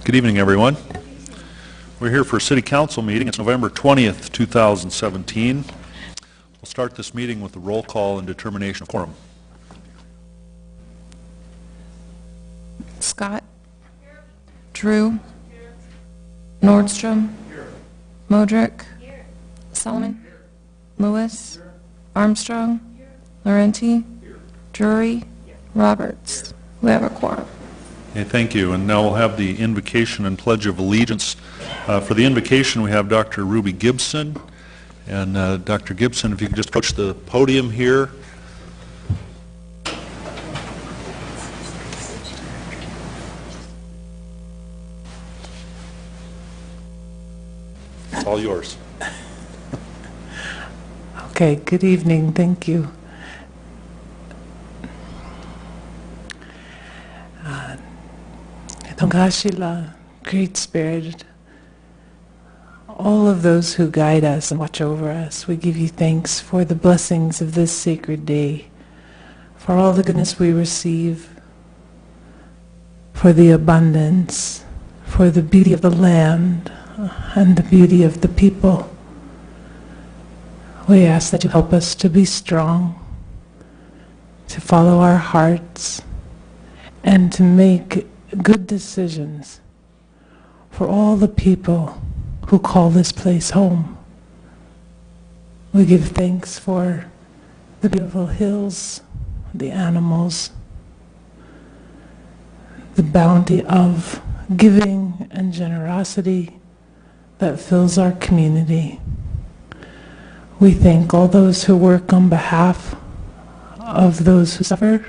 Good evening, everyone. We're here for a City Council meeting. It's November 20th, 2017. We'll start this meeting with the roll call and determination of quorum. Scott. Here. Drew. Here. Nordstrom. Here. Modrick. Here. Solomon. Here. Lewis. Here. Armstrong. Here. Laurenti. Here. Drury. Here. Roberts. We have a quorum. Okay, thank you. And now we'll have the invocation and pledge of allegiance. For the invocation, we have Dr. Ruby Gibson. And Dr. Gibson, if you could just approach the podium here. It's all yours. Okay, good evening. Thank you. Tongashila, Great Spirit, all of those who guide us and watch over us, we give you thanks for the blessings of this sacred day, for all the goodness we receive, for the abundance, for the beauty of the land and the beauty of the people. We ask that you help us to be strong, to follow our hearts, and to make good decisions for all the people who call this place home. We give thanks for the beautiful hills, the animals, the bounty of giving and generosity that fills our community. We thank all those who work on behalf of those who suffer,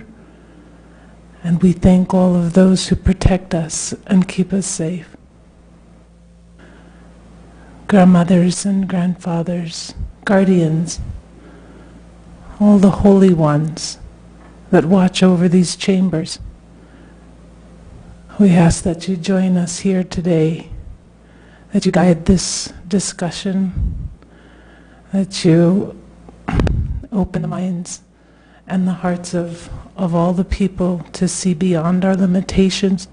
and we thank all of those who protect us and keep us safe. Grandmothers and grandfathers, guardians, all the holy ones that watch over these chambers. We ask that you join us here today, that you guide this discussion, that you open the minds and the hearts of all the people to see beyond our limitations,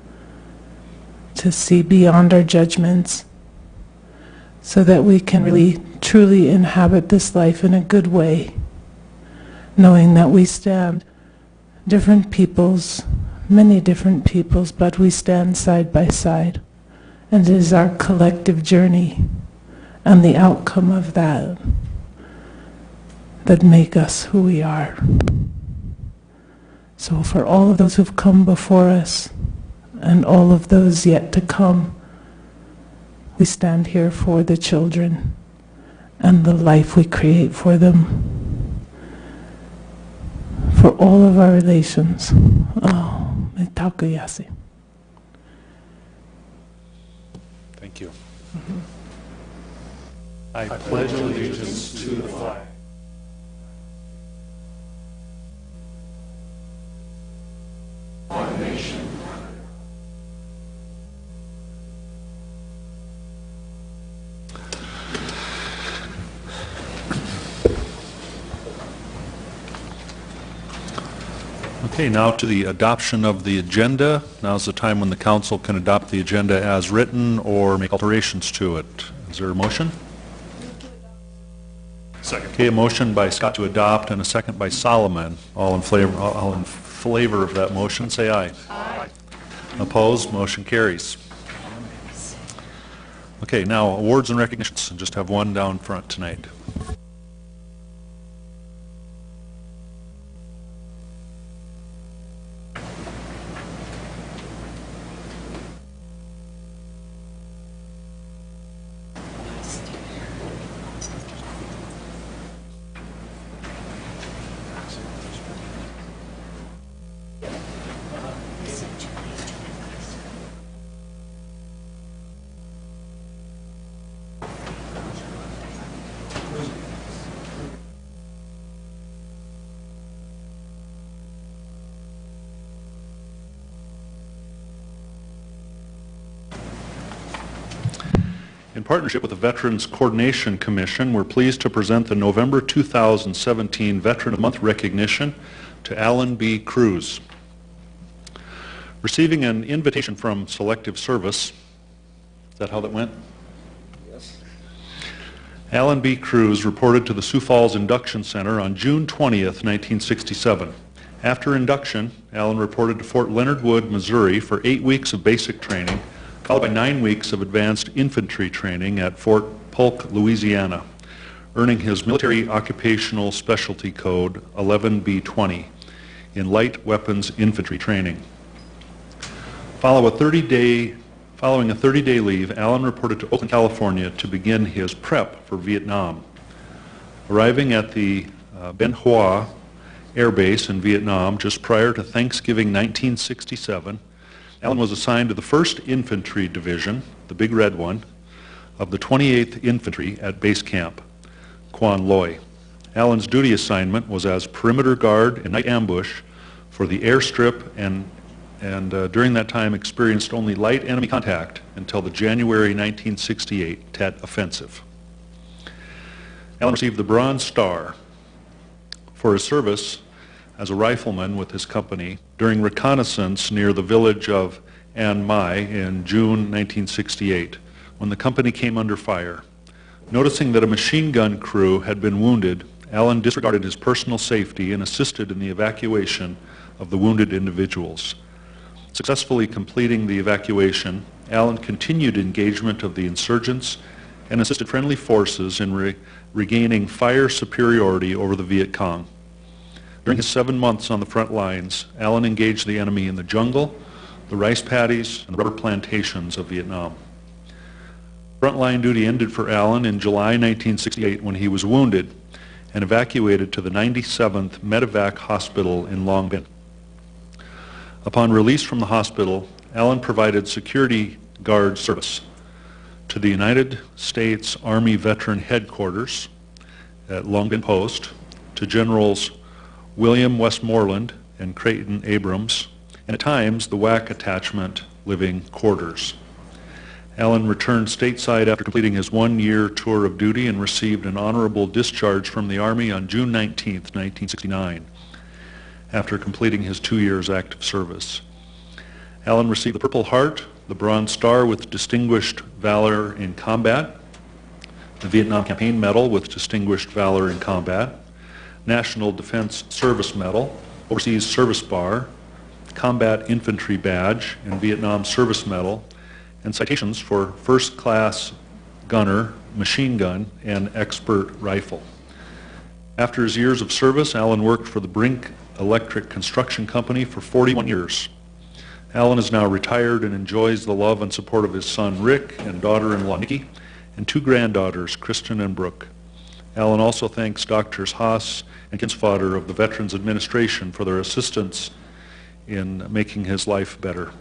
to see beyond our judgments, so that we can really truly inhabit this life in a good way, knowing that we stand different peoples, many different peoples, but we stand side by side, and it is our collective journey and the outcome of that that make us who we are. So for all of those who've come before us and all of those yet to come, we stand here for the children and the life we create for them, for all of our relations. Oh, Takayasi. Thank you. I pledge allegiance to the flag one nation. Okay, now to the adoption of the agenda. Now's the time when the council can adopt the agenda as written or make alterations to it. Is there a motion? Second. Okay, a motion by Scott to adopt and a second by Solomon. All in flavor of that motion, say aye. Aye. Opposed? Motion carries. Okay, now awards and recognitions. Just have one down front tonight. In partnership with the Veterans Coordination Commission, we're pleased to present the November 2017 Veteran of the Month recognition to Alan B. Cruz. Receiving an invitation from Selective Service, that how that went? Yes. Alan B. Cruz reported to the Sioux Falls Induction Center on June 20th, 1967. After induction, Alan reported to Fort Leonard Wood, Missouri for 8 weeks of basic training, followed by 9 weeks of advanced infantry training at Fort Polk, Louisiana, earning his military occupational specialty code 11B20 in light weapons infantry training. Following a 30-day leave, Alan reported to Oakland, California to begin his prep for Vietnam. Arriving at the Ben Hoa Air Base in Vietnam just prior to Thanksgiving 1967, Alan was assigned to the 1st Infantry Division, the Big Red one, of the 28th Infantry at Base Camp, Quan Loy. Alan's duty assignment was as perimeter guard and night ambush for the airstrip, and during that time experienced only light enemy contact until the January 1968 Tet Offensive. Alan received the Bronze Star for his service as a rifleman with his company during reconnaissance near the village of An Mai in June 1968, when the company came under fire. Noticing that a machine gun crew had been wounded, Alan disregarded his personal safety and assisted in the evacuation of the wounded individuals. Successfully completing the evacuation, Alan continued engagement of the insurgents and assisted friendly forces in regaining fire superiority over the Viet Cong. During his 7 months on the front lines, Alan engaged the enemy in the jungle, the rice paddies, and the rubber plantations of Vietnam. Frontline duty ended for Alan in July 1968 when he was wounded and evacuated to the 97th Medevac Hospital in Long Binh. Upon release from the hospital, Alan provided security guard service to the United States Army Veteran Headquarters at Long Binh Post, to Generals William Westmoreland and Creighton Abrams, and at times the WAC Attachment Living Quarters. Alan returned stateside after completing his 1-year tour of duty and received an honorable discharge from the Army on June 19, 1969, after completing his 2 years active service. Alan received the Purple Heart, the Bronze Star with Distinguished Valor in Combat, the Vietnam Campaign Medal with Distinguished Valor in Combat, National Defense Service Medal, Overseas Service Bar, Combat Infantry Badge, and Vietnam Service Medal, and citations for First Class Gunner, Machine Gun, and Expert Rifle. After his years of service, Alan worked for the Brink Electric Construction Company for 41 years. Alan is now retired and enjoys the love and support of his son Rick and daughter-in-law Nikki, and 2 granddaughters, Kristen and Brooke. Alan also thanks Drs. Haas and Kinsfodder of the Veterans Administration for their assistance in making his life better.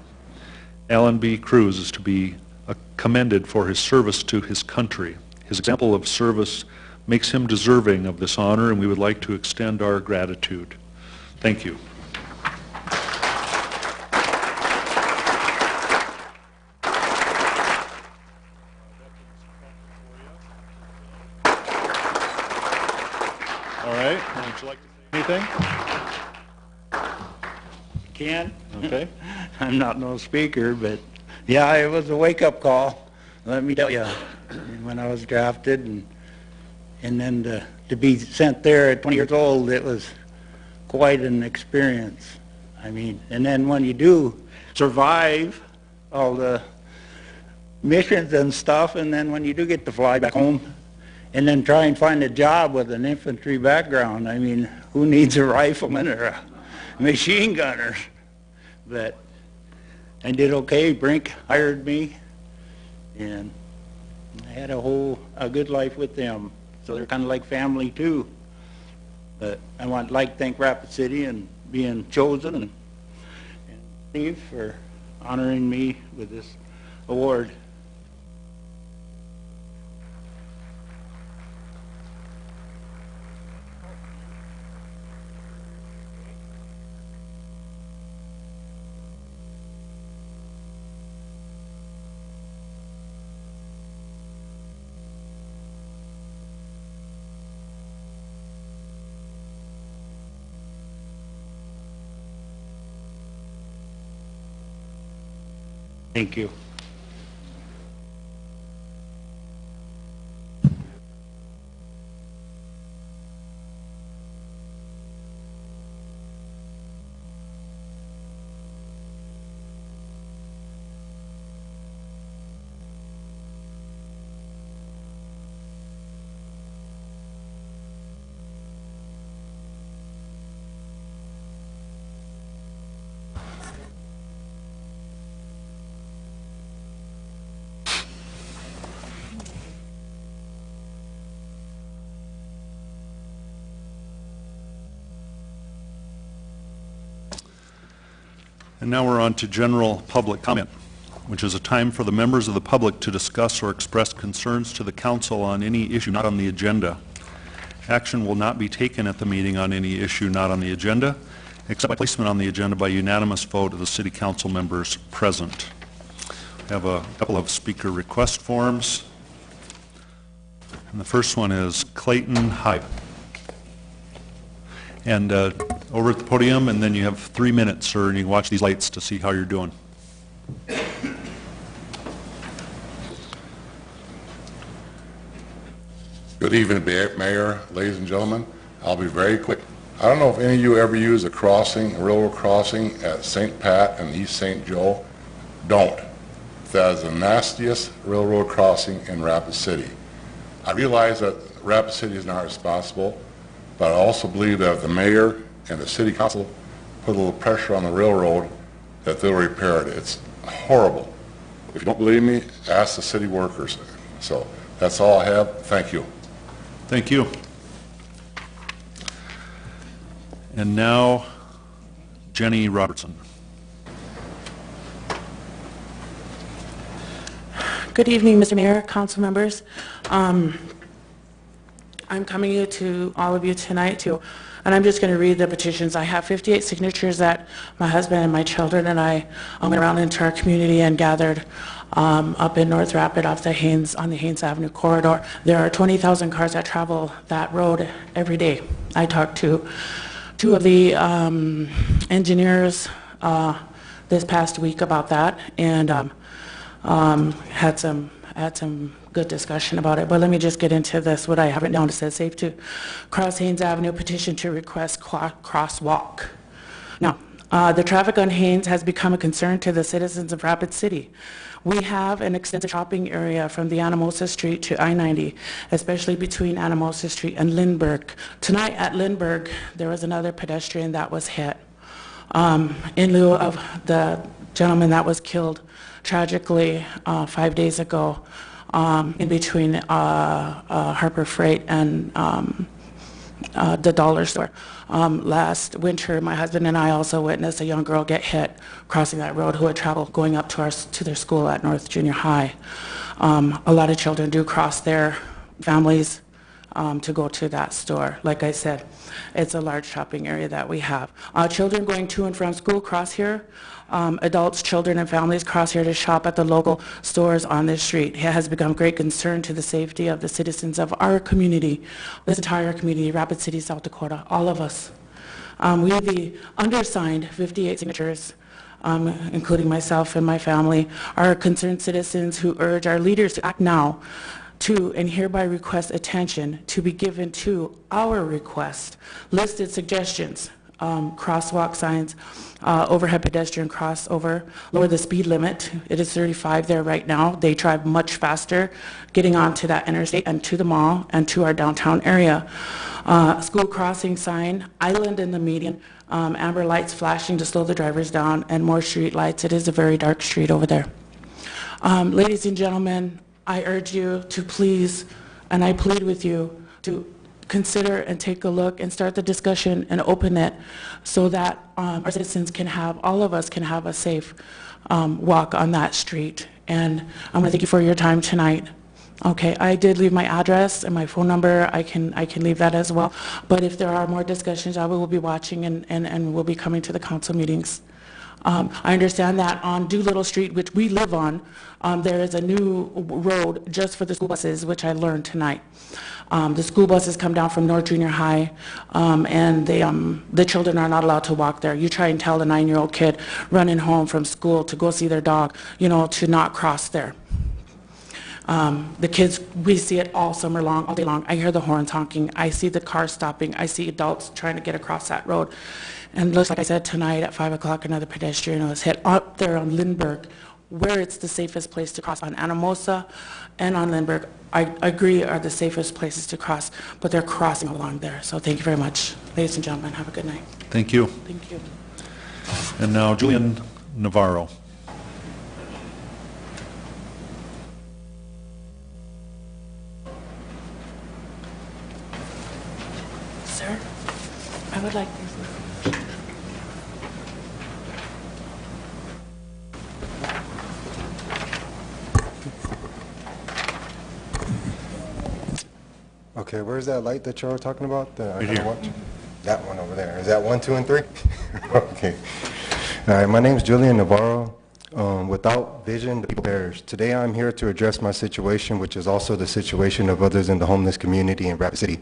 Alan B. Cruz is to be commended for his service to his country. His example of service makes him deserving of this honor, and we would like to extend our gratitude. Thank you. All right, would you like to say anything? Can. Okay. I'm not no speaker, but yeah, it was a wake-up call. Let me tell you, when I was drafted, and then to be sent there at 20 years old, it was quite an experience. I mean, and then when you do survive all the missions and stuff, and then when you do get to fly back home, and then try and find a job with an infantry background, I mean, who needs a rifleman or a machine gunner? But I did okay. Brink hired me, and I had a good life with them. So they're kind of like family too. But I want to thank Rapid City and being chosen, and Steve for honoring me with this award. Thank you. And now we're on to general public comment, which is a time for the members of the public to discuss or express concerns to the council on any issue not on the agenda. Action will not be taken at the meeting on any issue not on the agenda, except by placement on the agenda by unanimous vote of the city council members present. We have a couple of speaker request forms. And the first one is Clayton Hyde. And over at the podium, and then you have 3 minutes, sir, and you can watch these lights to see how you're doing. Good evening, Mayor, ladies and gentlemen. I'll be very quick. I don't know if any of you ever use a crossing, a railroad crossing at St. Pat and East St. Joe. Don't. That is the nastiest railroad crossing in Rapid City. I realize that Rapid City is not responsible, but I also believe that if the mayor and the city council put a little pressure on the railroad, that they'll repair it. It's horrible. If you don't believe me, ask the city workers. So that's all I have. Thank you. Thank you. And now, Jenny Robertson. Good evening, Mr. Mayor, council members. I'm coming to all of you tonight and I'm just going to read the petitions. I have 58 signatures that my husband and my children and I went around into our community and gathered up in North Rapid off the on the Haynes Avenue corridor. There are 20,000 cars that travel that road every day. I talked to two of the engineers this past week about that, and had some good discussion about it. But let me just get into this. What I haven't down, it says safe to cross Haynes Avenue, petition to request crosswalk. Now, the traffic on Haynes has become a concern to the citizens of Rapid City. We have an extensive shopping area from the Anamosa Street to I-90, especially between Anamosa Street and Lindbergh. Tonight at Lindbergh, there was another pedestrian that was hit. In lieu of the gentleman that was killed tragically 5 days ago in between Harbor Freight and the dollar store. Last winter, my husband and I also witnessed a young girl get hit crossing that road who had traveled going up to their school at North Junior High. A lot of children do cross their families to go to that store. Like I said, it's a large shopping area that we have. Children going to and from school cross here. Adults, children, and families cross here to shop at the local stores on this street. It has become a great concern to the safety of the citizens of our community, this entire community, Rapid City, South Dakota, all of us. We, the undersigned 58 signatures, including myself and my family, are concerned citizens who urge our leaders to act now to and hereby request attention to be given to our request. Listed suggestions: crosswalk signs, overhead pedestrian crossover, lower the speed limit. It is 35 there right now. They drive much faster getting onto that interstate and to the mall and to our downtown area. School crossing sign, island in the median, amber lights flashing to slow the drivers down, and more street lights. It is a very dark street over there. Ladies and gentlemen, I urge you to please, and I plead with you, to consider and take a look and start the discussion and open it so that our citizens can have, all of us can have a safe walk on that street. And I want to thank you for your time tonight. Okay, I did leave my address and my phone number. I can leave that as well. But if there are more discussions, I will be watching and will be coming to the council meetings. I understand that on Doolittle Street, which we live on, there is a new road just for the school buses, which I learned tonight. The school buses come down from North Junior High, and the children are not allowed to walk there. You try and tell a 9-year-old kid running home from school to go see their dog, to not cross there. The kids, we see it all summer long, all day long. I hear the horns honking. I see the cars stopping. I see adults trying to get across that road. And looks like I said tonight at 5 o'clock, another pedestrian was hit up there on Lindbergh, where it's the safest place to cross. On Anamosa and on Lindbergh, I agree, are the safest places to cross, but they're crossing along there. So thank you very much. Ladies and gentlemen, have a good night. Thank you. Thank you. And now Julian Navarro. Sir, I would like Okay, where's that light that y'all were talking about? Right here. That one over there. Is that 1, 2, and 3? Okay. All right, my name's Julian Navarro. Without vision, the people perish. Today I'm here to address my situation, which is also the situation of others in the homeless community in Rapid City.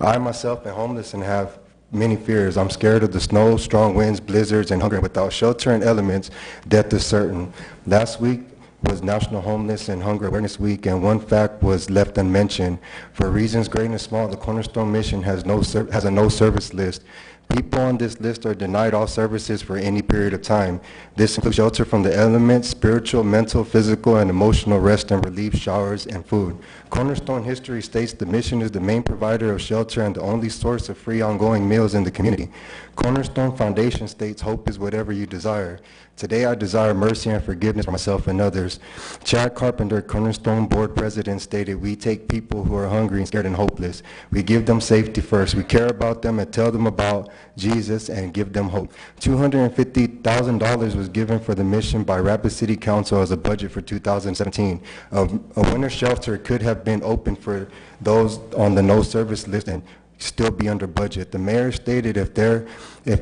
I myself am homeless and have many fears. I'm scared of the snow, strong winds, blizzards, and hunger. Without shelter and elements, death is certain. Last week was National Homeless and Hunger Awareness Week, and one fact was left unmentioned. For reasons great and small, the Cornerstone Mission has a no-service list. People on this list are denied all services for any period of time. This includes shelter from the elements, spiritual, mental, physical, and emotional rest and relief, showers, and food. Cornerstone history states the mission is the main provider of shelter and the only source of free ongoing meals in the community. Cornerstone Foundation states hope is whatever you desire. Today I desire mercy and forgiveness for myself and others. Chad Carpenter, Cornerstone Board President, stated, "We take people who are hungry and scared and hopeless. We give them safety first. We care about them and tell them about Jesus and give them hope." $250,000 was given for the mission by Rapid City Council as a budget for 2017. A winter shelter could have been open for those on the no service list and still be under budget. The mayor stated if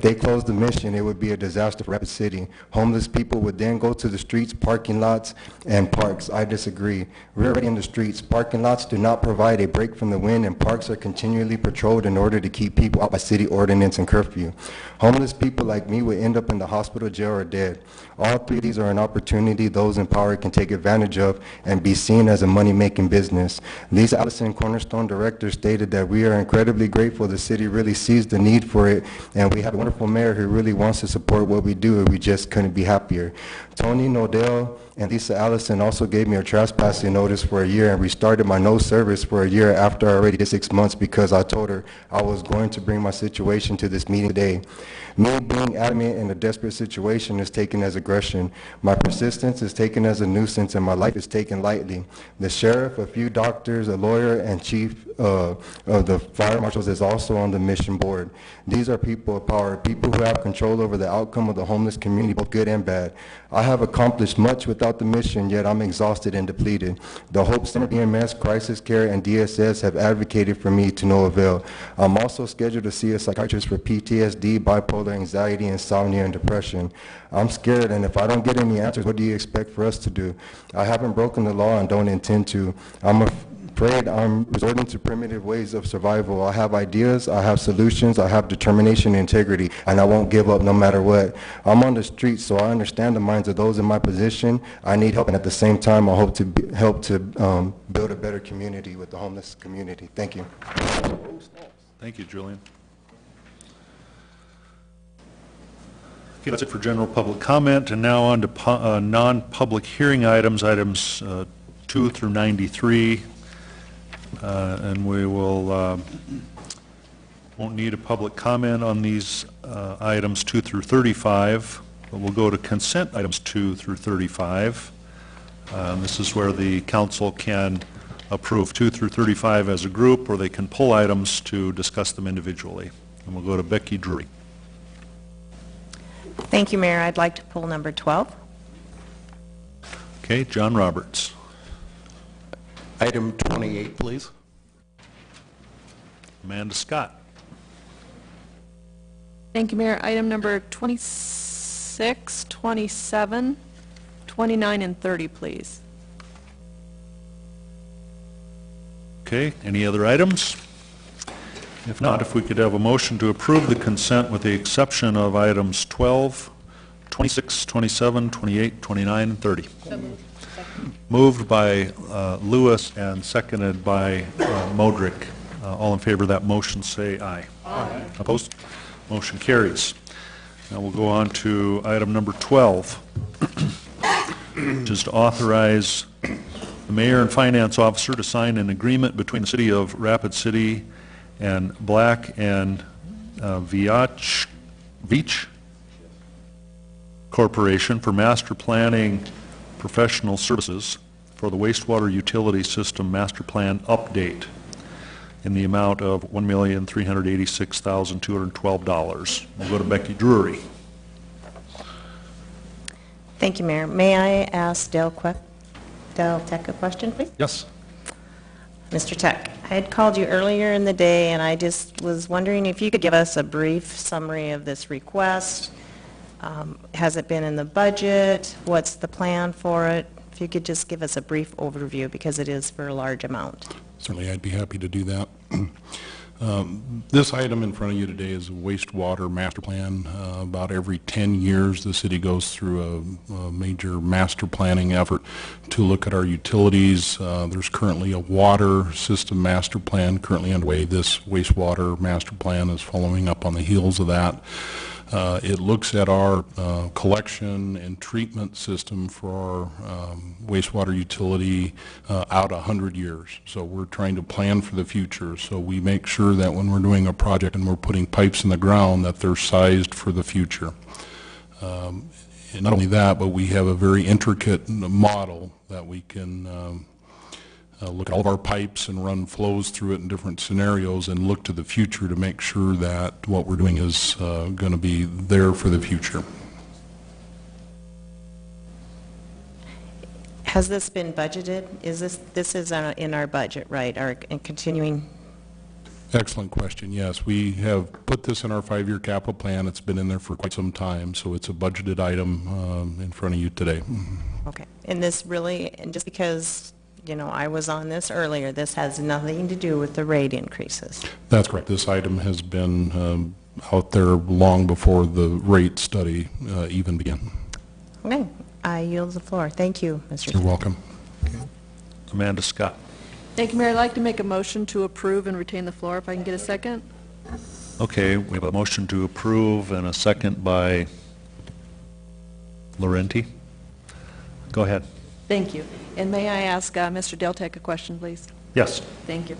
they closed the mission, it would be a disaster for Rapid City. Homeless people would then go to the streets, parking lots, and parks. I disagree. We're already in the streets. Parking lots do not provide a break from the wind, and parks are continually patrolled in order to keep people out by city ordinance and curfew. Homeless people like me would end up in the hospital, jail, or dead. All three of these are an opportunity those in power can take advantage of and be seen as a money-making business. Lisa Allison, Cornerstone Director, stated that we are incredibly grateful the city really sees the need for it, and we have a wonderful mayor who really wants to support what we do, and we just couldn't be happier. Tony Nodell and Lisa Allison also gave me a trespassing notice for a year and restarted my no service for a year after I already did 6 months because I told her I was going to bring my situation to this meeting today. Me being adamant in a desperate situation is taken as aggression. My persistence is taken as a nuisance, and my life is taken lightly. The sheriff, a few doctors, a lawyer, and chief of the fire marshals is also on the mission board. These are people of power, people who have control over the outcome of the homeless community, both good and bad. I have accomplished much without the mission, yet I'm exhausted and depleted. The Hope Center, EMS, Crisis Care, and DSS have advocated for me to no avail. I'm also scheduled to see a psychiatrist for PTSD, bipolar anxiety, insomnia, and depression. I'm scared, and if I don't get any answers, what do you expect for us to do? I haven't broken the law and don't intend to. I'm afraid I'm resorting to primitive ways of survival. I have ideas, I have solutions, I have determination and integrity, and I won't give up no matter what. I'm on the streets, so I understand the minds of those in my position. I need help, and at the same time, I hope to help to build a better community with the homeless community. Thank you. Thank you, Julian. Okay, that's it for general public comment, and now on to non-public hearing items, items 2 through 93. And we will won't need a public comment on these items 2 through 35, but we'll go to consent items 2 through 35. This is where the council can approve 2 through 35 as a group, or they can pull items to discuss them individually. And we'll go to Becky Drury. Thank you, Mayor. I'd like to pull number 12. Okay, John Roberts. Item 28, please. Amanda Scott. Thank you, Mayor. Item number 26, 27, 29, and 30, please. Okay, any other items? If not, if we could have a motion to approve the consent with the exception of items 12, 26, 27, 28, 29, and 30. Moved by Lewis and seconded by Modrick. All in favor of that motion say aye. Aye. Opposed? Motion carries. Now we'll go on to item number 12, which is to authorize the mayor and finance officer to sign an agreement between the city of Rapid City and Black and Veatch Corporation for master planning professional services for the wastewater utility system master plan update in the amount of $1,386,212. We'll go to Becky Drury. Thank you, Mayor. May I ask Dale Tech a question, please? Yes. Mr. Tech, I had called you earlier in the day, and I just was wondering if you could give us a brief summary of this request. Has it been in the budget? What's the plan for it? If you could just give us a brief overview, because it is for a large amount. Certainly, I'd be happy to do that. This item in front of you today is a wastewater master plan. About every 10 years, the city goes through a major master planning effort to look at our utilities. There's currently a water system master plan currently underway. This wastewater master plan is following up on the heels of that. It looks at our collection and treatment system for our wastewater utility out 100 years. So we're trying to plan for the future. So we make sure that when we're doing a project and we're putting pipes in the ground, that they're sized for the future. And not only that, but we have a very intricate model that we can look at all of our pipes and run flows through it in different scenarios and look to the future to make sure that what we're doing is going to be there for the future. Has this been budgeted? Is this is in our budget, right? Our continuing? Excellent question. Yes, we have put this in our 5-year capital plan. It's been in there for quite some time, so it's a budgeted item in front of you today. Okay. And this really, and just because, you know, I was on this earlier, this has nothing to do with the rate increases. That's correct. This item has been out there long before the rate study even began. Okay. I yield the floor. Thank you, Mr. You're welcome. Amanda Scott. Thank you, Mayor. I'd like to make a motion to approve and retain the floor, if I can get a second. Okay, we have a motion to approve and a second by Laurenti. Go ahead. Thank you. And may I ask Mr. Deltek a question, please? Yes. Thank you.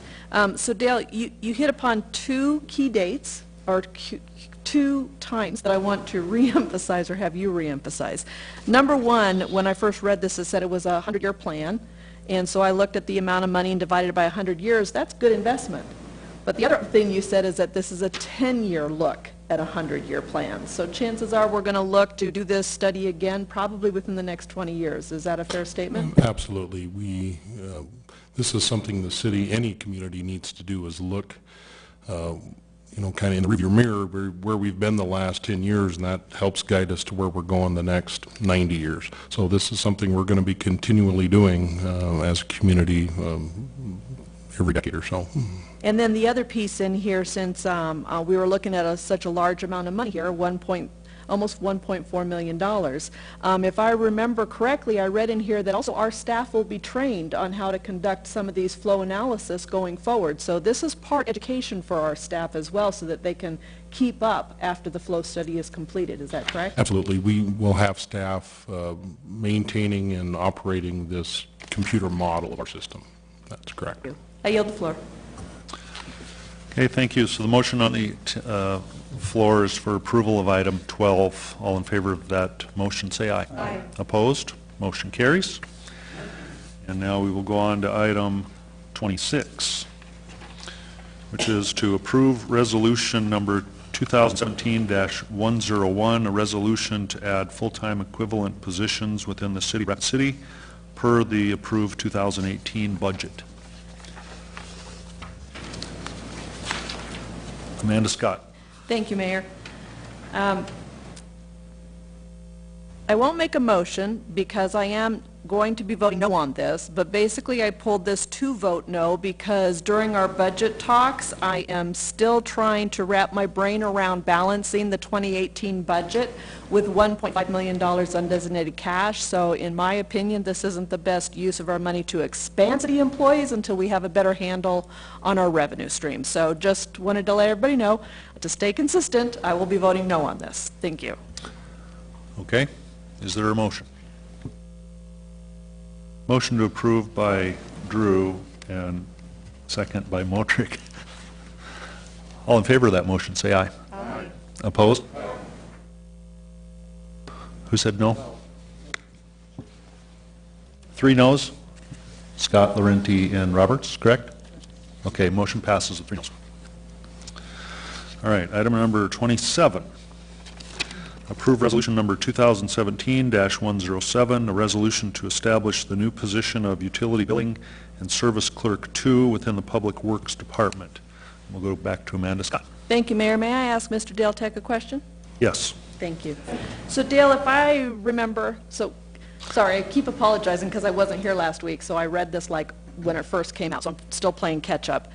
So Dale, you hit upon two key dates, or two times that I want to reemphasize or have you reemphasize. Number one, when I first read this, it said it was a 100-year plan, and so I looked at the amount of money and divided it by 100 years. That's good investment. But the other thing you said is that this is a 10-year look at a 100-year plan. So chances are we're going to look to do this study again probably within the next 20 years. Is that a fair statement? Absolutely. This is something the city, any community needs to do, is look you know, kind of in the rearview mirror where we've been the last 10 years, and that helps guide us to where we're going the next 90 years. So this is something we're going to be continually doing as a community every decade or so. And then the other piece in here, since we were looking at such a large amount of money here, almost $1.4 million. If I remember correctly, I read in here that also our staff will be trained on how to conduct some of these flow analysis going forward. So this is part education for our staff as well, so that they can keep up after the flow study is completed. Is that correct? Absolutely. We will have staff maintaining and operating this computer model of our system. That's correct. I yield the floor. Okay, thank you. So the motion on the floor is for approval of item 12. All in favor of that motion, say aye. Aye. Opposed? Motion carries. And now we will go on to item 26, which is to approve resolution number 2017-101, a resolution to add full-time equivalent positions within the city of Rapid City per the approved 2018 budget. Amanda Scott. Thank you, Mayor. I won't make a motion because I am going to be voting no on this, but basically I pulled this to vote no because during our budget talks, I am still trying to wrap my brain around balancing the 2018 budget with $1.5 million undesignated cash. So in my opinion, this isn't the best use of our money to expand city employees until we have a better handle on our revenue stream. So just wanted to let everybody know, to stay consistent, I will be voting no on this. Thank you. Okay. Is there a motion? Motion to approve by Drew and second by Modrick. All in favor of that motion, say aye. Aye. Opposed? Who said no? 3 noes. Scott, Laurenti, and Roberts, correct? Okay, motion passes with 3 noes. All right, item number 27. Approve resolution number 2017-107, a resolution to establish the new position of Utility Billing and Service Clerk 2 within the Public Works Department. We'll go back to Amanda Scott. Thank you, Mayor. May I ask Mr. Dale Tech a question? Yes. Thank you. So Dale, if I remember, sorry, I keep apologizing because I wasn't here last week, so I read this like when it first came out, so I'm still playing catch up.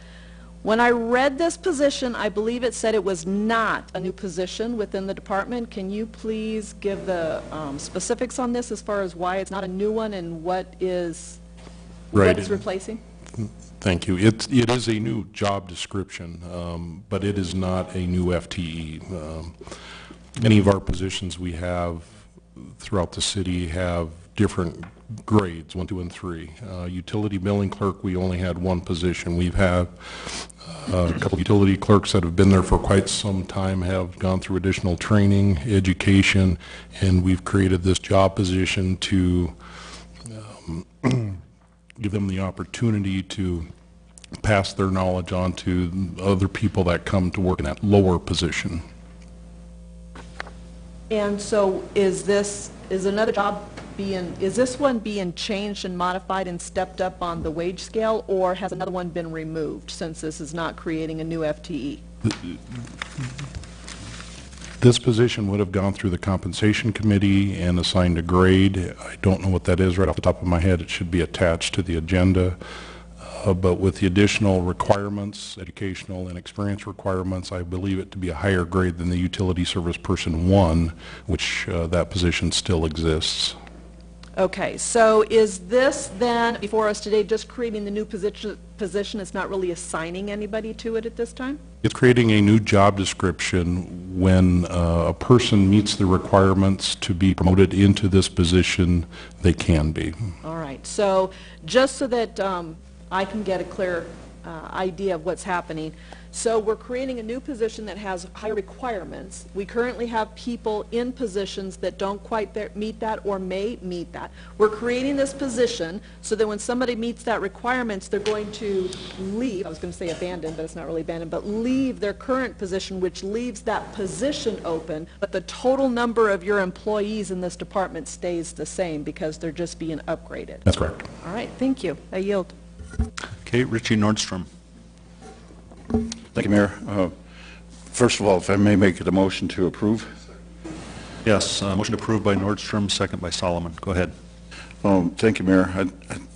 When I read this position, I believe it said it was not a new position within the department. Can you please give the specifics on this as far as why it's not a new one and what it's replacing? Thank you. It is a new job description, but it is not a new FTE. Many of our positions we have throughout the city have different grades, 1, 2, and 3. Utility billing clerk, we only had one position. We've had a couple of utility clerks that have been there for quite some time, have gone through additional training, education, and we've created this job position to give them the opportunity to pass their knowledge on to other people that come to work in that lower position. And so is this one being changed and modified and stepped up on the wage scale, or has another one been removed since this is not creating a new FTE? This position would have gone through the compensation committee and assigned a grade. I don't know what that is right off the top of my head. It should be attached to the agenda. But with the additional requirements, educational and experience requirements, I believe it to be a higher grade than the utility service person 1, which that position still exists. Okay, so is this then before us today just creating the new position? It's not really assigning anybody to it at this time? It's creating a new job description. When a person meets the requirements to be promoted into this position, they can be. All right, so just so that I can get a clear idea of what's happening. So we're creating a new position that has higher requirements. We currently have people in positions that don't quite meet that or may meet that. We're creating this position so that when somebody meets that requirements, they're going to leave, I was going to say abandon, but it's not really abandon, but leave their current position, which leaves that position open, but the total number of your employees in this department stays the same because they're just being upgraded. That's correct. All right, thank you. I yield. Okay, Richie Nordstrom. Thank you, Mayor. First of all, if I may make the motion to approve. Yes, motion approved by Nordstrom, second by Solomon. Go ahead. Thank you, Mayor. I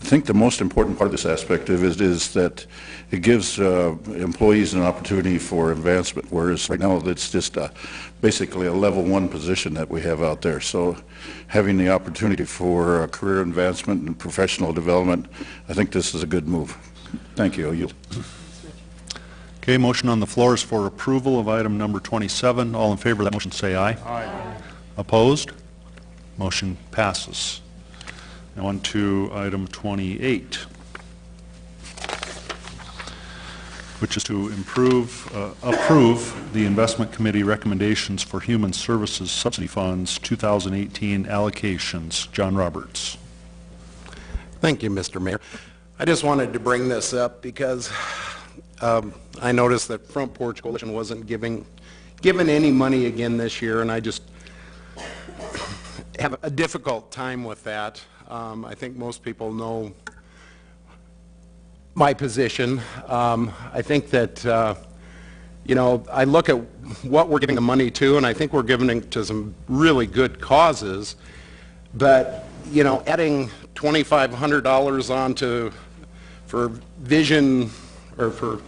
think the most important part of this aspect of it is that it gives employees an opportunity for advancement, whereas right now it's just basically a level 1 position that we have out there. So having the opportunity for career advancement and professional development, I think this is a good move. Thank you. I'll yield. Okay, motion on the floor is for approval of item number 27. All in favor of that motion say aye. Aye. Opposed? Motion passes. Now on to item 28, which is to approve the Investment Committee recommendations for Human Services Subsidy Funds 2018 allocations. John Roberts. Thank you, Mr. Mayor. I just wanted to bring this up because I noticed that Front Porch Coalition wasn't given any money again this year, and I just have a difficult time with that. I think most people know my position. I think that, I look at what we're giving the money to, and I think we're giving it to some really good causes, but, adding $2,500 onto for vision or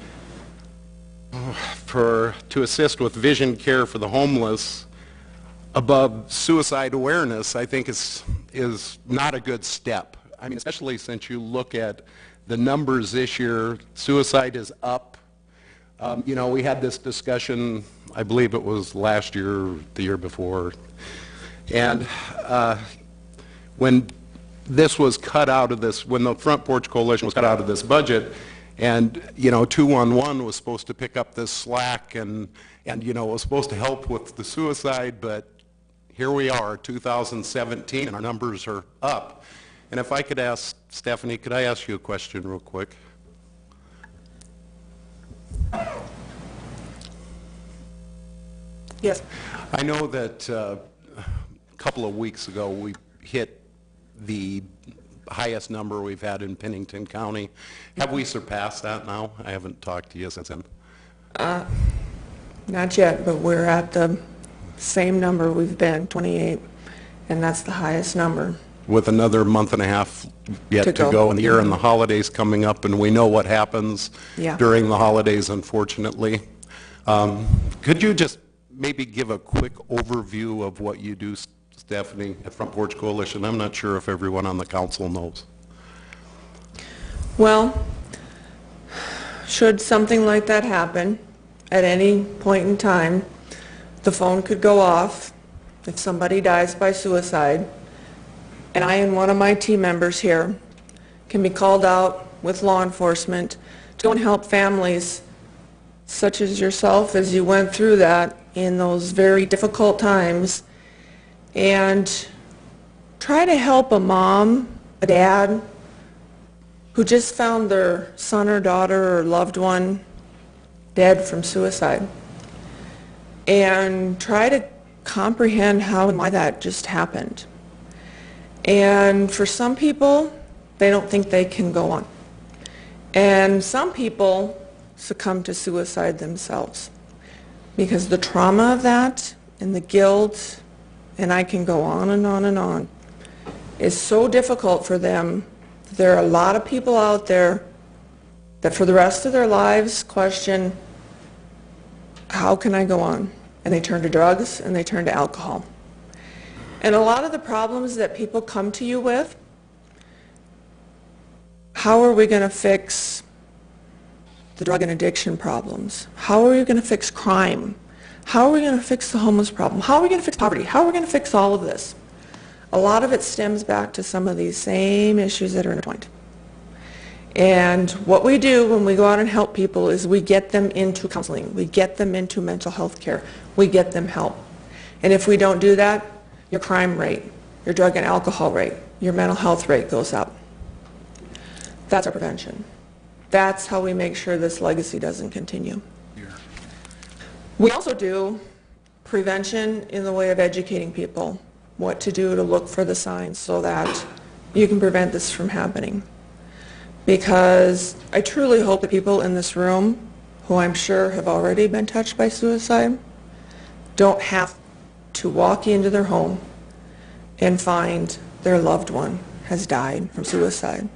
to assist with vision care for the homeless above suicide awareness, I think is not a good step. I mean, especially since you look at the numbers this year, suicide is up. We had this discussion, I believe it was last year or the year before, and when this was cut out of this, when the Front Porch Coalition was cut out of this budget, and 211 was supposed to pick up this slack and was supposed to help with the suicide, but here we are, 2017, and our numbers are up. And if I could ask, Stephanie, could I ask you a question real quick? Yes. I know that couple of weeks ago, we hit the highest number we've had in Pennington County. Have we surpassed that now? I haven't talked to you since then. Not yet, but we're at the same number we've been, 28, and that's the highest number. With another month and a half yet to go in the year and the holidays coming up, and we know what happens during the holidays, unfortunately. Could you just maybe give a quick overview of what you do, Stephanie, at Front Porch Coalition? I'm not sure if everyone on the council knows. Well, should something like that happen at any point in time, the phone could go off if somebody dies by suicide, and I and one of my team members here can be called out with law enforcement to go and help families such as yourself as you went through that in those very difficult times, and try to help a mom, a dad, who just found their son or daughter or loved one dead from suicide, and try to comprehend how and why that just happened. And for some people, they don't think they can go on. And some people succumb to suicide themselves because the trauma of that and the guilt, and I can go on and on and on, is so difficult for them. There are a lot of people out there that for the rest of their lives question, how can I go on? And they turn to drugs and they turn to alcohol. And a lot of the problems that people come to you with, how are we going to fix the drug and addiction problems? How are we going to fix crime? How are we going to fix the homeless problem? How are we going to fix poverty? How are we going to fix all of this? A lot of it stems back to some of these same issues that are intertwined. And what we do when we go out and help people is we get them into counseling. We get them into mental health care. We get them help. And if we don't do that, your crime rate, your drug and alcohol rate, your mental health rate goes up. That's our prevention. That's how we make sure this legacy doesn't continue. We also do prevention in the way of educating people what to do to look for the signs so that you can prevent this from happening. Because I truly hope that people in this room, who I'm sure have already been touched by suicide, don't have to walk into their home and find their loved one has died from suicide.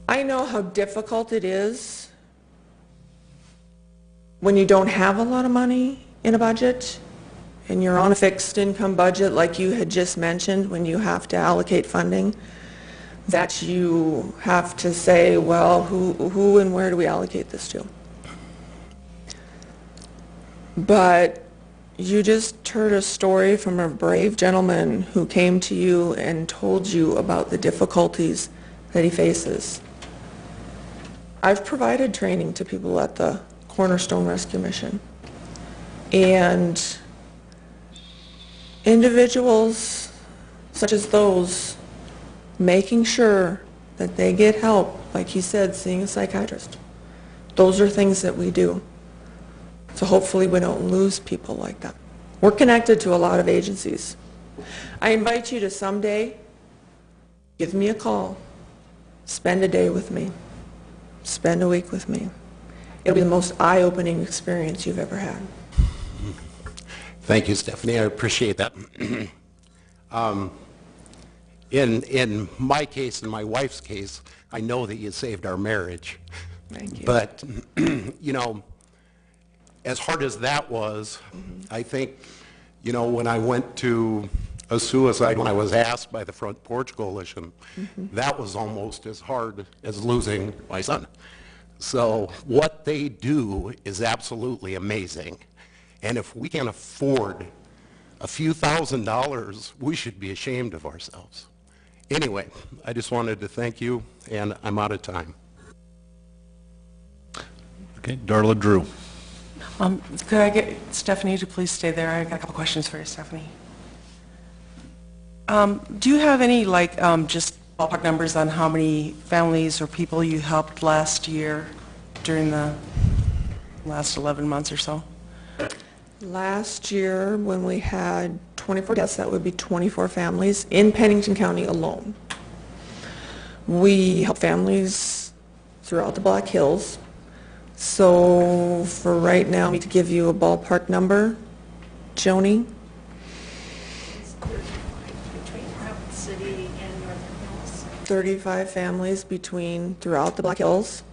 I know how difficult it is when you don't have a lot of money in a budget and you're on a fixed income budget like you had just mentioned, when you have to allocate funding, that you have to say, well, who and where do we allocate this to? But you just heard a story from a brave gentleman who came to you and told you about the difficulties that he faces. I've provided training to people at the Cornerstone Rescue Mission. And individuals such as those, making sure that they get help, like he said, seeing a psychiatrist. Those are things that we do. So hopefully we don't lose people like that. We're connected to a lot of agencies. I invite you to someday give me a call, spend a day with me, spend a week with me. It'll be the most eye-opening experience you've ever had. Thank you, Stephanie. I appreciate that. In my case, in my wife's case, I know that you saved our marriage. Thank you. But, you know, as hard as that was, I think, you know, when I went to a suicide, when I was asked by the Front Porch Coalition, that was almost as hard as losing my son. So what they do is absolutely amazing. And if we can't afford a few $1,000s, we should be ashamed of ourselves. Anyway, I just wanted to thank you, and I'm out of time. Okay, Darla Drew. Could I get Stephanie to please stay there? I got a couple questions for you, Stephanie. Do you have any, like, just ballpark numbers on how many families or people you helped last year during the last 11 months or so? Last year, when we had 24 deaths, that would be 24 families in Pennington County alone. We help families throughout the Black Hills. So for right now, to give you a ballpark number, Joni? 35 families throughout the Black Hills.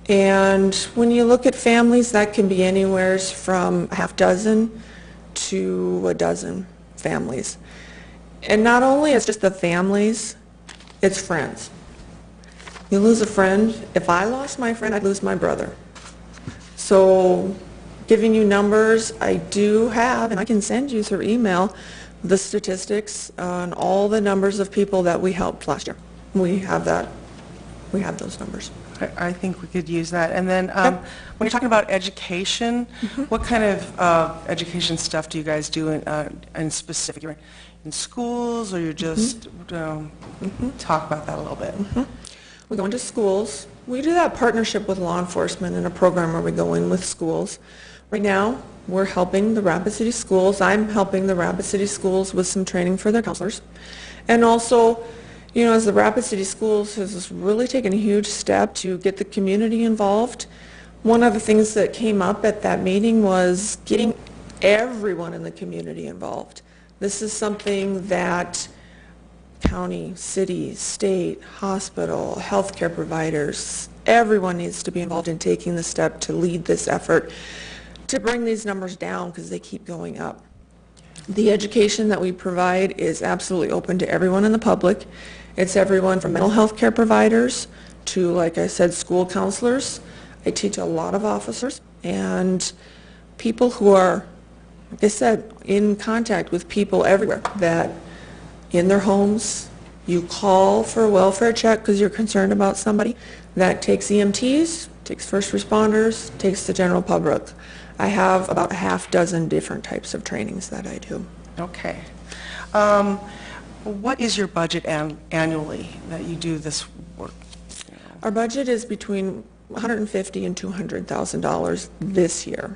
And when you look at families, that can be anywhere from a half dozen to a dozen families. And not only it's just the families, it's friends. You lose a friend. If I lost my friend, I'd lose my brother. So giving you numbers, I do have, and I can send you through email, the statistics on all the numbers of people that we helped last year. We have that. We have those numbers. I think we could use that. And then when you're talking about education, what kind of education stuff do you guys do in specific? You're in schools, or you're just talk about that a little bit? We go into schools. We do that partnership with law enforcement in a program where we go in with schools. Right now, we're helping the Rapid City Schools. I'm helping the Rapid City Schools with some training for their counselors. And also, you know, as the Rapid City Schools has really taken a huge step to get the community involved, one of the things that came up at that meeting was getting everyone in the community involved. This is something that county, city, state, hospital, healthcare providers, everyone needs to be involved in taking the step to lead this effort to bring these numbers down because they keep going up. The education that we provide is absolutely open to everyone in the public. It's everyone from mental health care providers to, like I said, school counselors. I teach a lot of officers and people who are, like I said, in contact with people everywhere that in their homes, you call for a welfare check because you're concerned about somebody. That takes EMTs, takes first responders, takes the general public. I have about a half dozen different types of trainings that I do. Okay. What is your budget annually that you do this work? Our budget is between $150,000 and $200,000 this year.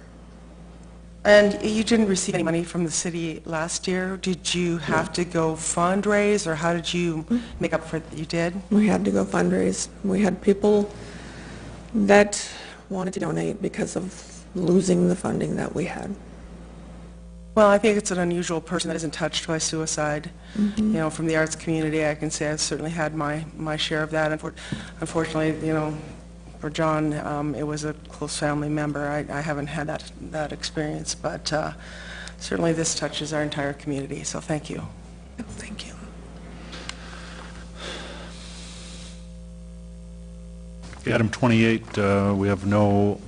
And you didn't receive any money from the city last year. Did you have to go fundraise, or how did you make up for it? You did? We had to go fundraise. We had people that wanted to donate because of losing the funding that we had. Well, I think it's an unusual person that isn't touched by suicide. You know, from the arts community, I can say I've certainly had my share of that. Unfortunately, you know, for John, it was a close family member. I haven't had that experience, but certainly this touches our entire community, so thank you. Thank you. Item 28, we have no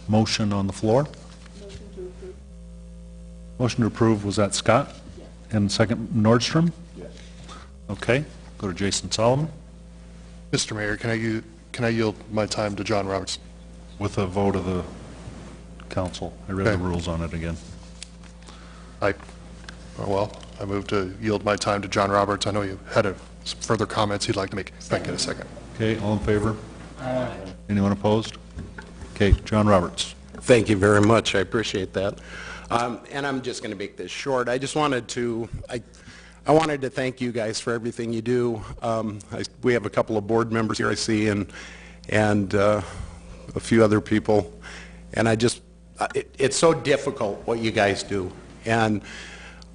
motion on the floor. Motion to approve, was that Scott? Yes. And second, Nordstrom? Yes. Okay, go to Jason Solomon. Mr. Mayor, can I yield my time to John Roberts? With a vote of the council. I read the rules on it again. I move to yield my time to John Roberts. I know you had some further comments you'd like to make. If I can get a second. Okay, all in favor? Aye. Anyone opposed? Okay, John Roberts. Thank you very much. I appreciate that. And I'm just going to make this short. I just wanted to, I wanted to thank you guys for everything you do. We have a couple of board members here I see, and a few other people. And it's so difficult what you guys do. And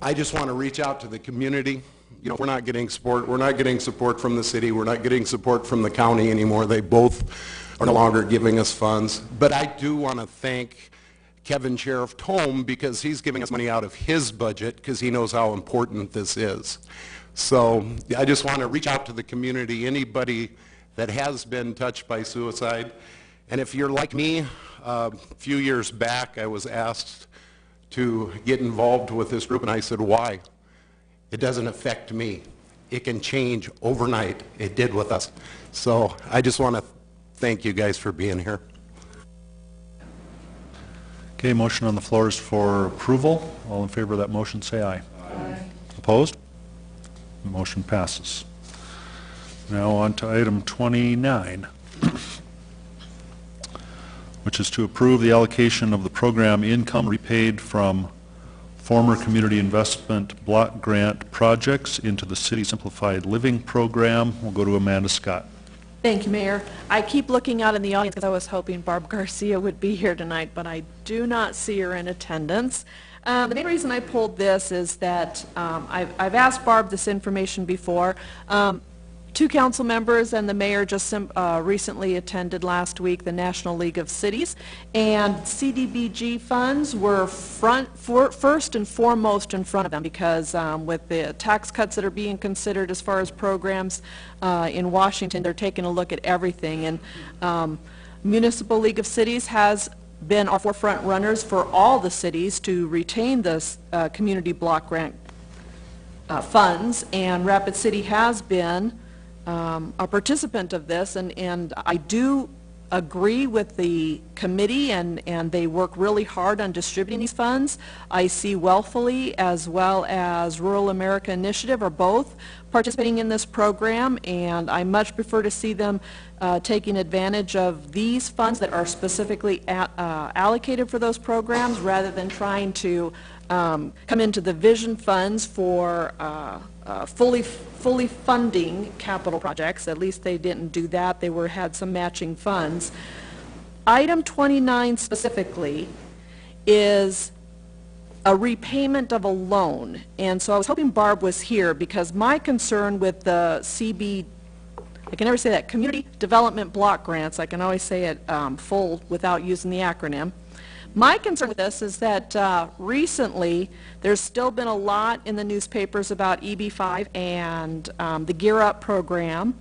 I just want to reach out to the community. You know, we're not getting support. We're not getting support from the city. We're not getting support from the county anymore. They both are no longer giving us funds. But I do want to thank Kevin Sheriff Tome, because he's giving us money out of his budget because he knows how important this is. So I just want to reach out to the community, anybody that has been touched by suicide. And if you're like me, a few years back I was asked to get involved with this group, and I said, why? It doesn't affect me. It can change overnight. It did with us. So I just want to thank you guys for being here. Okay, motion on the floor is for approval. All in favor of that motion, say aye. Aye. Opposed? The motion passes. Now on to item 29. which is to approve the allocation of the program income repaid from former community investment block grant projects into the City Simplified Living Program. We'll go to Amanda Scott. Thank you, Mayor. I keep looking out in the audience because I was hoping Barb Garcia would be here tonight, but I do not see her in attendance. The main reason I pulled this is that I've asked Barb this information before. Two council members and the mayor just recently attended last week the National League of Cities, and CDBG funds were first and foremost in front of them because with the tax cuts that are being considered as far as programs in Washington, they're taking a look at everything. And Municipal League of Cities has been our forefront runners for all the cities to retain this community block grant funds, and Rapid City has been a participant of this, and I do agree with the committee, and they work really hard on distributing these funds. I see Wealthfully as well as Rural America Initiative are both participating in this program, and I much prefer to see them taking advantage of these funds that are specifically allocated for those programs rather than trying to come into the vision funds for fully funding capital projects. At least they didn't do that. They had some matching funds. Item 29 specifically is a repayment of a loan. And so I was hoping Barb was here because my concern with the I can never say that, Community Development Block Grants, I can always say it full without using the acronym. My concern with this is that recently there's still been a lot in the newspapers about EB5 and the Gear Up program,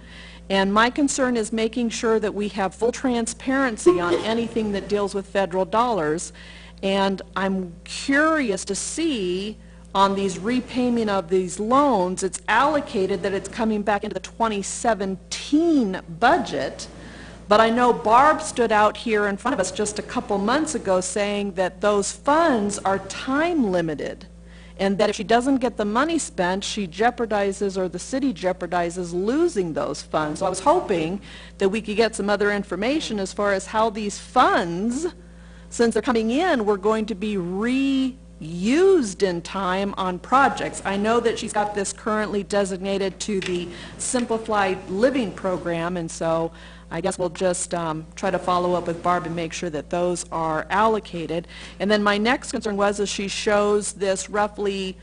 and my concern is making sure that we have full transparency on anything that deals with federal dollars, and I'm curious to see on these repayment of these loans, it's allocated that it's coming back into the 2017 budget. But I know Barb stood out here in front of us just a couple months ago saying that those funds are time limited and that if she doesn't get the money spent, she jeopardizes, or the city jeopardizes, losing those funds. So I was hoping that we could get some other information as far as how these funds, since they're coming in, were going to be reused in time on projects. I know that she's got this currently designated to the Simplified Living Program, and so I guess we'll just try to follow up with Barb and make sure that those are allocated. And then my next concern was as she shows this roughly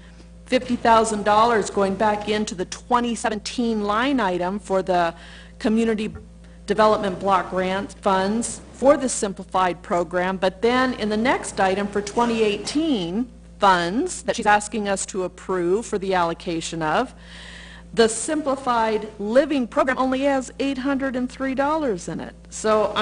$50,000 going back into the 2017 line item for the Community Development Block Grant funds for the Simplified program, but then in the next item for 2018 funds that she's asking us to approve for the allocation of, the Simplified Living Program only has $803 in it. So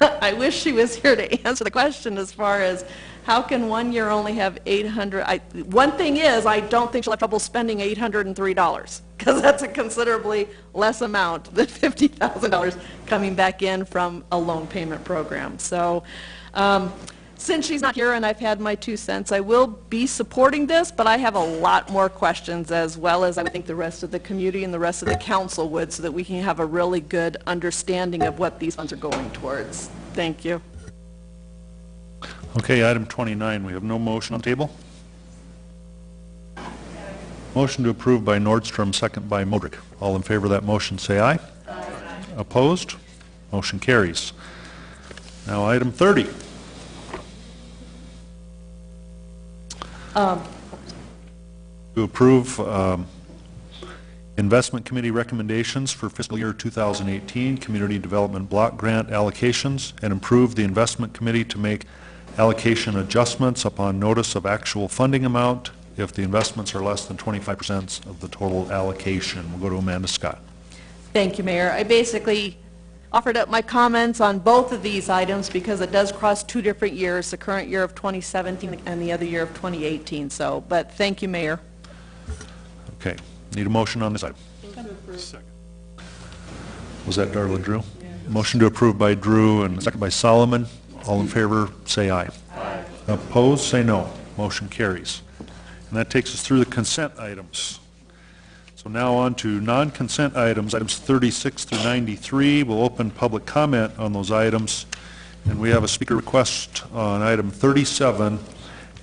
I wish she was here to answer the question as far as how can 1 year only have 800? One thing is, I don't think she'll have trouble spending $803 because that's a considerably less amount than $50,000 coming back in from a loan payment program. So since she's not here and I've had my 2 cents, I will be supporting this, but I have a lot more questions, as well as I think the rest of the community and the rest of the council would, so that we can have a really good understanding of what these funds are going towards. Thank you. Okay, item 29, we have no motion on the table. Motion to approve by Nordstrom, second by Modrick. All in favor of that motion say aye. Aye. Opposed? Motion carries. Now item 30. To approve Investment Committee recommendations for fiscal year 2018 Community Development Block Grant allocations, and improve the Investment Committee to make allocation adjustments upon notice of actual funding amount if the investments are less than 25% of the total allocation. We'll go to Amanda Scott. Thank you, Mayor. I basically offered up my comments on both of these items because it does cross 2 different years, the current year of 2017 and the other year of 2018. So, but thank you, Mayor. Okay. Need a motion on this item? Second. Was that Darla Drew? Yeah. Motion to approve by Drew and second by Solomon. All in favor, say aye. Aye. Opposed, say no. Motion carries. And that takes us through the consent items. So now on to non-consent items, items 36 through 93. We'll open public comment on those items. And we have a speaker request on item 37,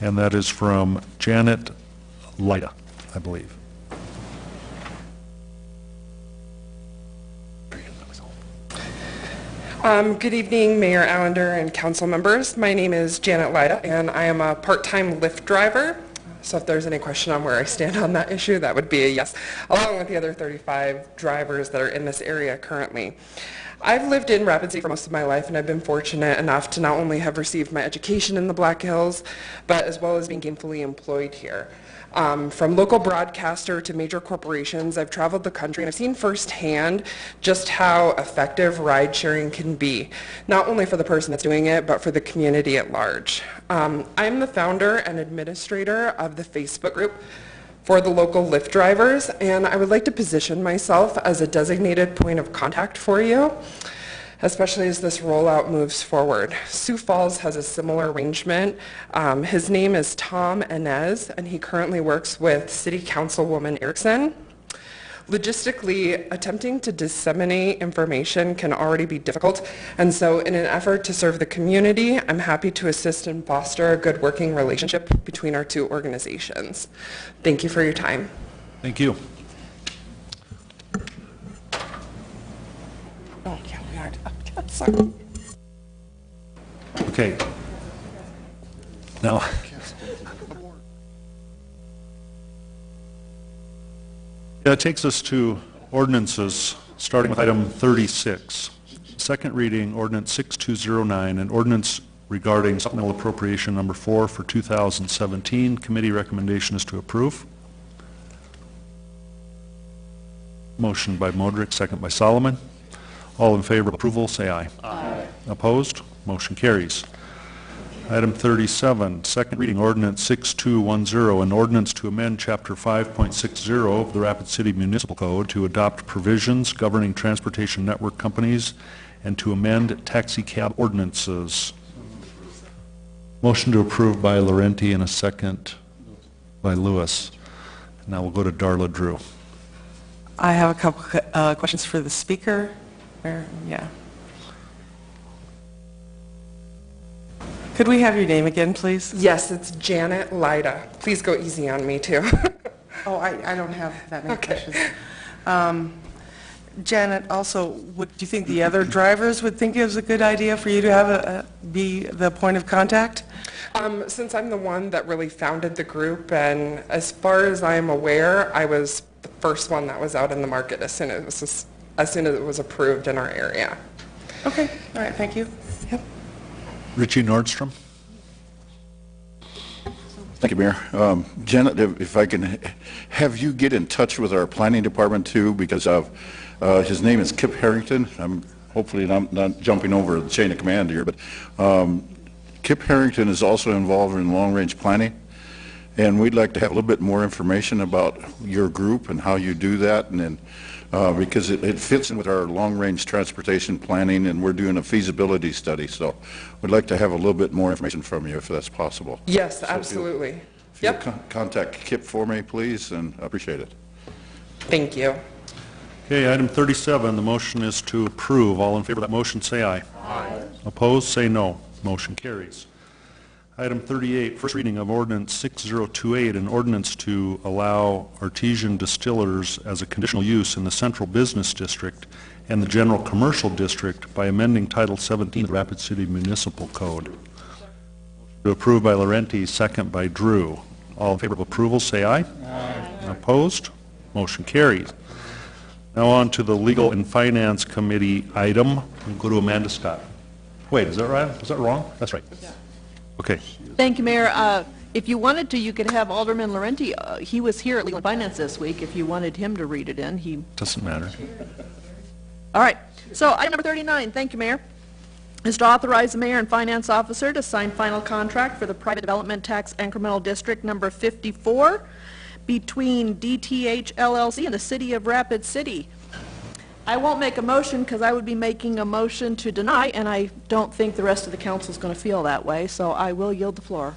and that is from Janet Lyda, I believe. Good evening, Mayor Allender and council members. My name is Janet Lyda, and I am a part-time Lyft driver. So if there's any question on where I stand on that issue, that would be a yes, along with the other 35 drivers that are in this area currently. I've lived in Rapid City for most of my life, and I've been fortunate enough to not only have received my education in the Black Hills, but as well as being gainfully employed here. From local broadcaster to major corporations, I've traveled the country and I've seen firsthand just how effective ride sharing can be, not only for the person that's doing it, but for the community at large. I'm the founder and administrator of the Facebook group for the local Lyft drivers, and I would like to position myself as a designated point of contact for you, especially as this rollout moves forward. Sioux Falls has a similar arrangement. His name is Tom Inez, and he currently works with City Councilwoman Erickson. Logistically, attempting to disseminate information can already be difficult, and so in an effort to serve the community, I'm happy to assist and foster a good working relationship between our two organizations. Thank you for your time. Thank you. Oh, yeah, we are. Sorry. Okay. Now, that takes us to ordinances, starting with item 36. Second reading, ordinance 6209, an ordinance regarding supplemental appropriation number 4 for 2017. Committee recommendation is to approve. Motion by Modrick, second by Solomon. All in favor of approval, say aye. Aye. Opposed? Motion carries. Item 37, second reading ordinance 6210, an ordinance to amend Chapter 5.60 of the Rapid City Municipal Code to adopt provisions governing transportation network companies and to amend taxi cab ordinances. Motion to approve by Laurenti and a second by Lewis. Now we'll go to Darla Drew. I have a couple questions for the speaker. Yeah. Could we have your name again, please? Yes, it's Janet Lyda. Please go easy on me, too. Oh, I don't have that many questions. Janet, also, do you think the other drivers would think it was a good idea for you to have be the point of contact? Since I'm the one that really founded the group, and as far as I'm aware, I was the first one that was out in the market as soon as it was approved in our area. Okay, all right, thank you. Yep. Richie Nordstrom. Thank you, Mayor. Janet, if I can have you get in touch with our planning department too, because of his name is Kip Harrington. I'm hopefully not jumping over the chain of command here, but Kip Harrington is also involved in long-range planning, and we'd like to have a little bit more information about your group and how you do that, and then because it fits in with our long-range transportation planning, and we're doing a feasibility study, so we'd like to have a little bit more information from you if that's possible. Yes, absolutely. If you'll contact Kip for me, please, and I appreciate it. Thank you. Okay, item 37, the motion is to approve. All in favor of that motion, say aye. Aye. Opposed, say no. Motion carries. Item 38, first reading of ordinance 6028, an ordinance to allow artesian distillers as a conditional use in the central business district and the general commercial district by amending Title 17 of the Rapid City Municipal Code. To approve by Laurenti, second by Drew. All in favor of approval, say aye. Aye. Opposed? Motion carries. Now on to the Legal and Finance Committee item. We'll go to Amanda Scott. Wait, is that right? Is that wrong? That's right. Yeah. Okay. Thank you, Mayor. If you wanted to, you could have Alderman Laurenti. He was here at Legal and Finance this week. If you wanted him to read it in, he... Doesn't matter. All right. So item number 39, thank you, Mayor, is to authorize the Mayor and Finance Officer to sign final contract for the Private Development Tax Incremental District number 54 between DTH LLC and the City of Rapid City. I won't make a motion because I would be making a motion to deny, and I don't think the rest of the council is going to feel that way, so I will yield the floor.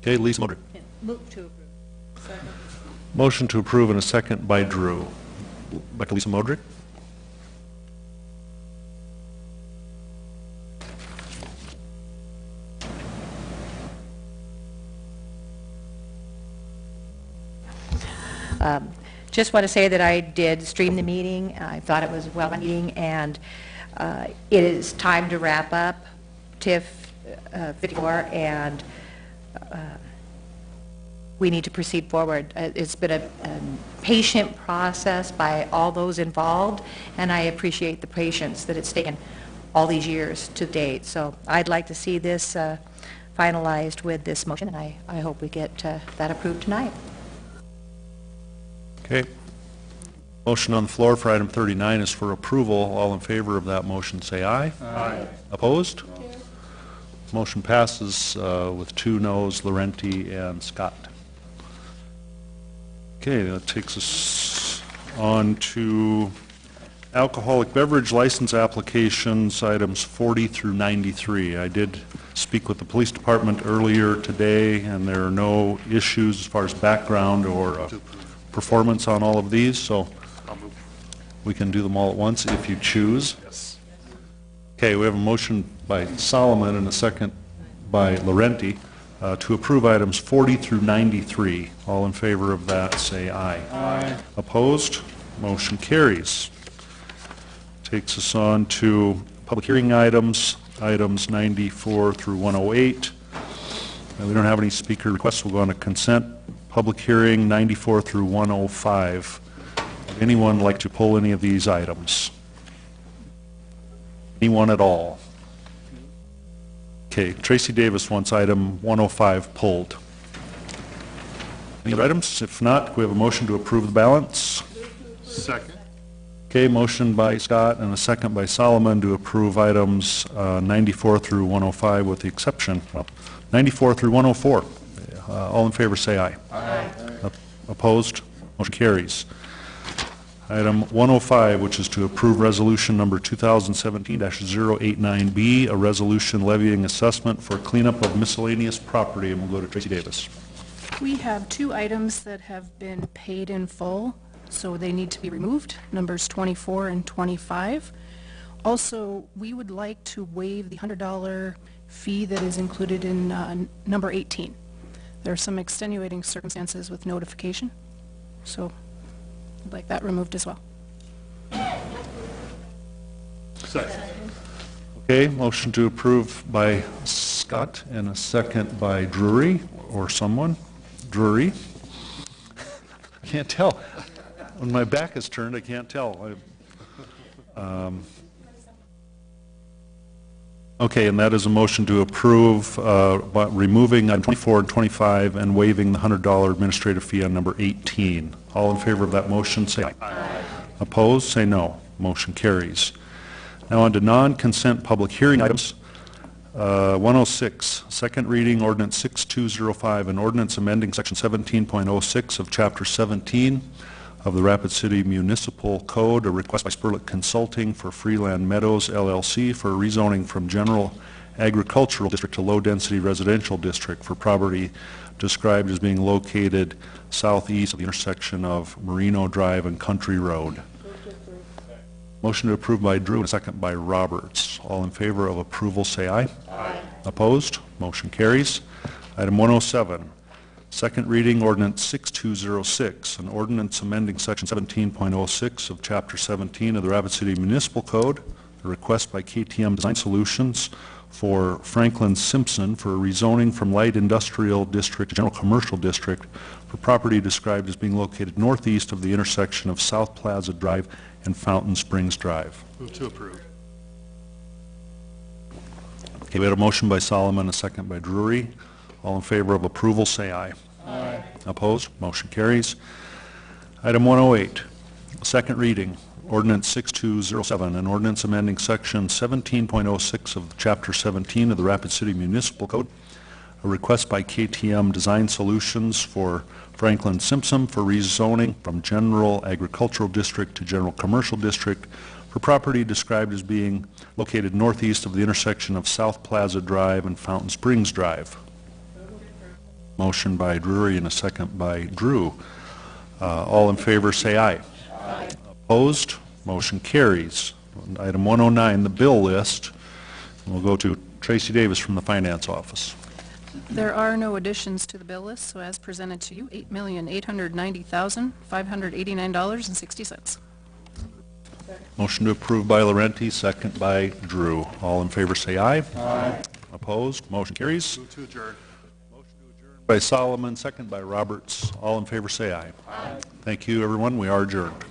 Okay, Lisa Modrick. Move to approve. Second. Motion to approve and a second by Drew. Back to Lisa Modrick. Just want to say that I did stream the meeting. I thought it was a well meeting, and it is time to wrap up TIF 54, and we need to proceed forward. It's been a patient process by all those involved, and I appreciate the patience that it's taken all these years to date. So I'd like to see this finalized with this motion, and I hope we get that approved tonight. Okay. Motion on the floor for item 39 is for approval. All in favor of that motion say aye. Aye. Opposed? Motion passes with 2 noes, Laurenti and Scott. Okay, that takes us on to alcoholic beverage license applications, items 40 through 93. I did speak with the police department earlier today, and there are no issues as far as background or performance on all of these, so we can do them all at once if you choose. Yes. Okay, we have a motion by Solomon and a second by Laurenti to approve items 40 through 93. All in favor of that say aye. Aye. Opposed? Motion carries. Takes us on to public hearing items, items 94 through 108. We don't have any speaker requests. We'll go on to consent. Public hearing 94 through 105. Would anyone like to pull any of these items? Anyone at all? Okay, Tracy Davis wants item 105 pulled. Any other items? If not, we have a motion to approve the balance. Second. Okay, motion by Scott and a second by Solomon to approve items 94 through 105 with the exception of 94 through 104. All in favor say aye. Aye. Opposed? Motion carries. Item 105, which is to approve resolution number 2017-089B, a resolution levying assessment for cleanup of miscellaneous property, and we'll go to Tracy Davis. We have 2 items that have been paid in full, so they need to be removed, numbers 24 and 25. Also, we would like to waive the $100 fee that is included in number 18. There are some extenuating circumstances with notification, so I'd like that removed as well. Second. Okay, motion to approve by Scott and a second by Drury or someone. Drury. I can't tell. When my back is turned, I can't tell. Okay, and that is a motion to approve removing item 24 and 25 and waiving the $100 administrative fee on number 18. All in favor of that motion say aye. Aye. Opposed say no. Motion carries. Now on to non-consent public hearing items. 106, second reading ordinance 6205, an ordinance amending section 17.06 of chapter 17 of the Rapid City Municipal Code, a request by Spurlick Consulting for Freeland Meadows LLC for rezoning from general agricultural district to low-density residential district for property described as being located southeast of the intersection of Merino Drive and Country Road. Motion to approve by Drew and a second by Roberts. All in favor of approval say aye. Aye. Opposed? Motion carries. Item 107. Second reading ordinance 6206, an ordinance amending section 17.06 of chapter 17 of the Rapid City Municipal Code, a request by KTM Design Solutions for Franklin Simpson for rezoning from light industrial district to general commercial district for property described as being located northeast of the intersection of South Plaza Drive and Fountain Springs Drive. Move to approve. Okay, we had a motion by Solomon, a second by Drury. All in favor of approval say aye. Aye. Opposed? Motion carries. Item 108, second reading, ordinance 6207, an ordinance amending section 17.06 of chapter 17 of the Rapid City Municipal Code, a request by KTM Design Solutions for Franklin Simpson for rezoning from general agricultural district to general commercial district for property described as being located northeast of the intersection of South Plaza Drive and Fountain Springs Drive. Motion by Drury and a second by Drew. All in favor say aye. Aye. Opposed? Motion carries. Item 109, the bill list. We'll go to Tracy Davis from the Finance Office. There are no additions to the bill list, so as presented to you, $8,890,589.60. Motion to approve by Laurenti, second by Drew. All in favor say aye. Aye. Opposed? Motion carries. Move to adjourn. By Solomon, second by Roberts. All in favor say aye. Aye. Thank you, everyone. We are adjourned.